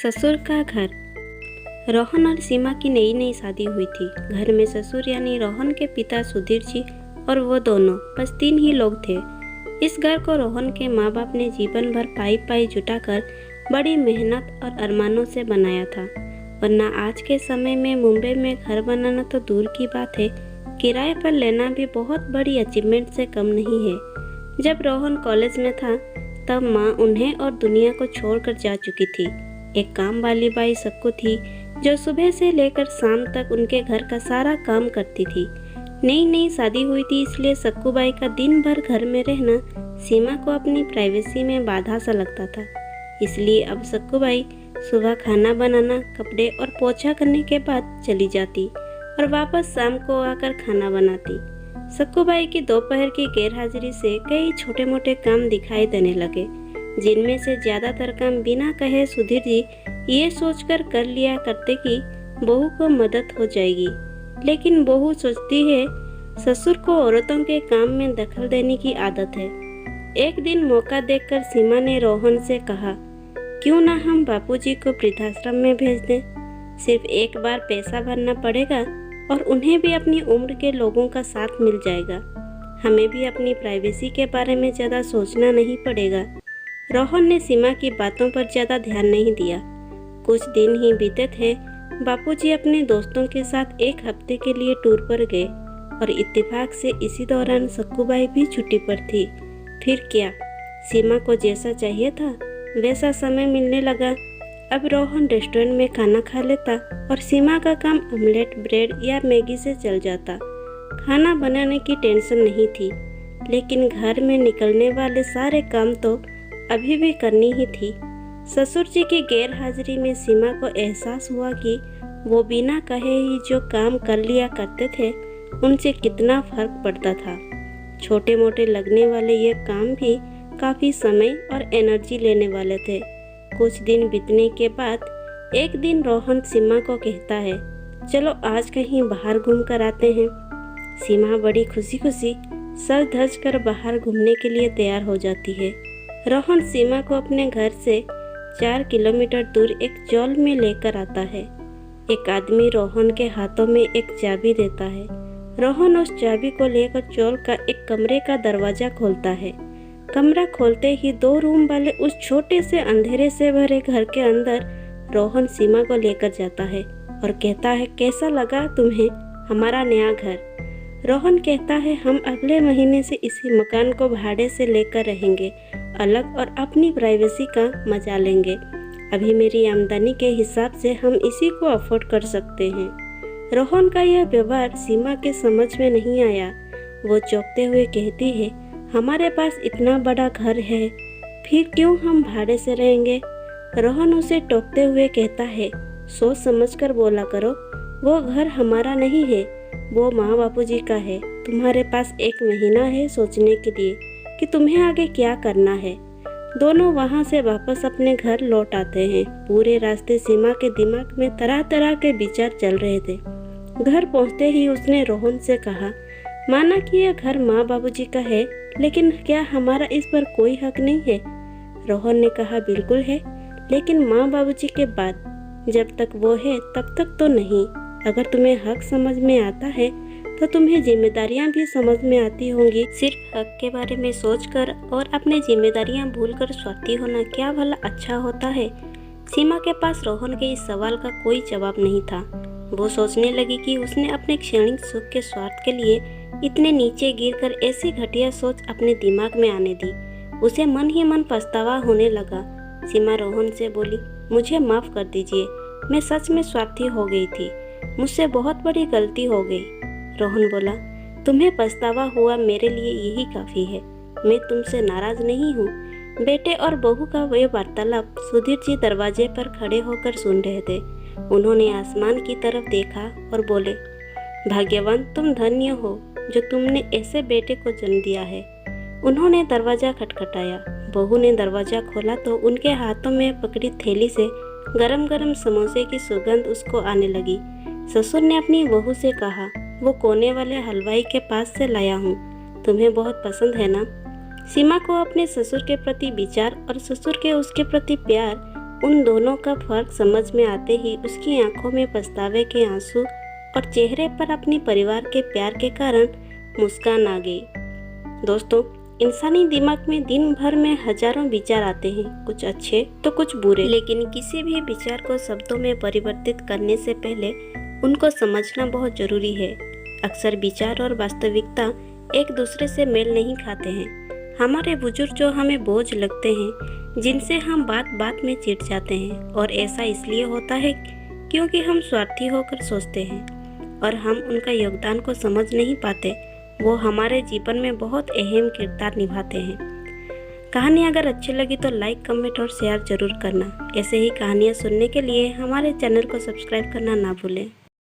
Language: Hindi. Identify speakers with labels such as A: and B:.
A: ससुर का घर। रोहन और सीमा की नई नई शादी हुई थी। घर में ससुर यानी रोहन के पिता सुधीर जी और वो दोनों, बस 3 ही लोग थे। इस घर को रोहन के माँ बाप ने जीवन भर पाई पाई जुटाकर बड़ी मेहनत और अरमानों से बनाया था। वरना आज के समय में मुंबई में घर बनाना तो दूर की बात है, किराए पर लेना भी बहुत बड़ी अचीवमेंट से कम नहीं है। जब रोहन कॉलेज में था तब माँ उन्हें और दुनिया को छोड़कर जा चुकी थी। एक काम वाली बाई सक्कू थी जो सुबह से लेकर शाम तक उनके घर का सारा काम करती थी। नई नई शादी हुई थी, इसलिए सक्कू बाई का दिन भर घर में रहना सीमा को अपनी प्राइवेसी में बाधा सा लगता था। इसलिए अब सक्कू बाई सुबह खाना बनाना, कपड़े और पोछा करने के बाद चली जाती और वापस शाम को आकर खाना बनाती। सक्कू बाई की दोपहर की गैरहाजिरी से कई छोटे मोटे काम दिखाई देने लगे, जिनमें से ज्यादातर काम बिना कहे सुधीर जी ये सोचकर कर लिया करते कि बहू को मदद हो जाएगी। लेकिन बहू सोचती है ससुर को औरतों के काम में दखल देने की आदत है। एक दिन मौका देखकर सीमा ने रोहन से कहा, क्यों ना हम बापूजी को वृद्धाश्रम में भेज दें। सिर्फ एक बार पैसा भरना पड़ेगा और उन्हें भी अपनी उम्र के लोगों का साथ मिल जाएगा। हमें भी अपनी प्राइवेसी के बारे में ज़्यादा सोचना नहीं पड़ेगा। रोहन ने सीमा की बातों पर ज़्यादा ध्यान नहीं दिया। कुछ दिन ही बीते थे। बापूजी अपने दोस्तों के साथ एक हफ्ते के लिए टूर पर गए और इत्तेफाक से इसी दौरान सक्कू बाई भी छुट्टी पर थी। फिर क्या, सीमा को जैसा चाहिए था वैसा समय मिलने लगा। अब रोहन रेस्टोरेंट में खाना खा लेता और सीमा का काम ऑमलेट, ब्रेड या मैगी से चल जाता। खाना बनाने की टेंशन नहीं थी, लेकिन घर में निकलने वाले सारे काम तो अभी भी करनी ही थी। ससुर जी की गैर हाजिरी में सीमा को एहसास हुआ कि वो बिना कहे ही जो काम कर लिया करते थे उनसे कितना फर्क पड़ता था। छोटे मोटे लगने वाले ये काम भी काफ़ी समय और एनर्जी लेने वाले थे। कुछ दिन बीतने के बाद एक दिन रोहन सीमा को कहता है, चलो आज कहीं बाहर घूम कर आते हैं। सीमा बड़ी खुशी खुशी सज धज कर बाहर घूमने के लिए तैयार हो जाती है। रोहन सीमा को अपने घर से 4 किलोमीटर दूर एक चौल में लेकर आता है। एक आदमी रोहन के हाथों में एक चाबी देता है। रोहन उस चाबी को लेकर चौल का एक कमरे का दरवाजा खोलता है। कमरा खोलते ही 2 रूम वाले उस छोटे से अंधेरे से भरे घर के अंदर रोहन सीमा को लेकर जाता है और कहता है, कैसा लगा तुम्हें हमारा नया घर। रोहन कहता है, हम अगले महीने से इसी मकान को भाड़े से लेकर रहेंगे अलग और अपनी प्राइवेसी का मजा लेंगे। अभी मेरी आमदनी के हिसाब से हम इसी को अफोर्ड कर सकते हैं। रोहन का यह व्यवहार सीमा के समझ में नहीं आया। वो चौंकते हुए कहती है, हमारे पास इतना बड़ा घर है, फिर क्यों हम भाड़े से रहेंगे। रोहन उसे टोकते हुए कहता है, सोच समझ कर बोला करो, वो घर हमारा नहीं है, वो माँ बापूजी का है। तुम्हारे पास 1 महीना है सोचने के लिए कि तुम्हें आगे क्या करना है। दोनों वहाँ से वापस अपने घर लौट आते हैं। पूरे रास्ते सीमा के दिमाग में तरह तरह के विचार चल रहे थे। घर पहुँचते ही उसने रोहन से कहा, माना कि यह घर माँ बाबूजी का है, लेकिन क्या हमारा इस पर कोई हक नहीं है। रोहन ने कहा, बिल्कुल है, लेकिन माँ बाबूजी के बाद जब तक वो है तब तक तो नहीं। अगर तुम्हें हक समझ में आता है तो तुम्हें जिम्मेदारियां भी समझ में आती होंगी। सिर्फ हक के बारे में सोचकर और अपनी जिम्मेदारियां भूलकर स्वार्थी होना क्या भला अच्छा होता है। सीमा के पास रोहन के इस सवाल का कोई जवाब नहीं था। वो सोचने लगी कि उसने अपने क्षणिक सुख के स्वार्थ के लिए इतने नीचे गिरकर ऐसी घटिया सोच अपने दिमाग में आने दी। उसे मन ही मन पछतावा होने लगा। सीमा रोहन से बोली, मुझे माफ़ कर दीजिए, मैं सच में स्वार्थी हो गई थी, मुझसे बहुत बड़ी गलती हो गई। रोहन बोला, तुम्हें पछतावा हुआ मेरे लिए यही काफ़ी है, मैं तुमसे नाराज़ नहीं हूँ। बेटे और बहू का वह वार्तालाप सुधीर जी दरवाजे पर खड़े होकर सुन रहे थे। उन्होंने आसमान की तरफ देखा और बोले, भाग्यवान तुम धन्य हो जो तुमने ऐसे बेटे को जन्म दिया है। उन्होंने दरवाज़ा खटखटाया। बहू ने दरवाज़ा खोला तो उनके हाथों में पकड़ी थैली से गरम गरम समोसे की सुगंध उसको आने लगी। ससुर ने अपनी बहू से कहा, वो कोने वाले हलवाई के पास से लाया हूँ, तुम्हें बहुत पसंद है ना। सीमा को अपने ससुर के प्रति विचार और ससुर के उसके प्रति प्यार उन दोनों का फर्क समझ में आते ही उसकी आंखों में पछतावे के आंसू और चेहरे पर अपने परिवार के प्यार के कारण मुस्कान आ गई। दोस्तों, इंसानी दिमाग में दिन भर में हजारों विचार आते हैं, कुछ अच्छे तो कुछ बुरे, लेकिन किसी भी विचार को शब्दों में परिवर्तित करने से पहले उनको समझना बहुत जरूरी है। अक्सर विचार और वास्तविकता एक दूसरे से मेल नहीं खाते हैं। हमारे बुजुर्ग जो हमें बोझ लगते हैं, जिनसे हम बात बात में चिढ़ जाते हैं, और ऐसा इसलिए होता है क्योंकि हम स्वार्थी होकर सोचते हैं और हम उनका योगदान को समझ नहीं पाते। वो हमारे जीवन में बहुत अहम किरदार निभाते हैं। कहानी अगर अच्छी लगी तो लाइक, कमेंट और शेयर जरूर करना। ऐसे ही कहानियाँ सुनने के लिए हमारे चैनल को सब्सक्राइब करना ना भूलें।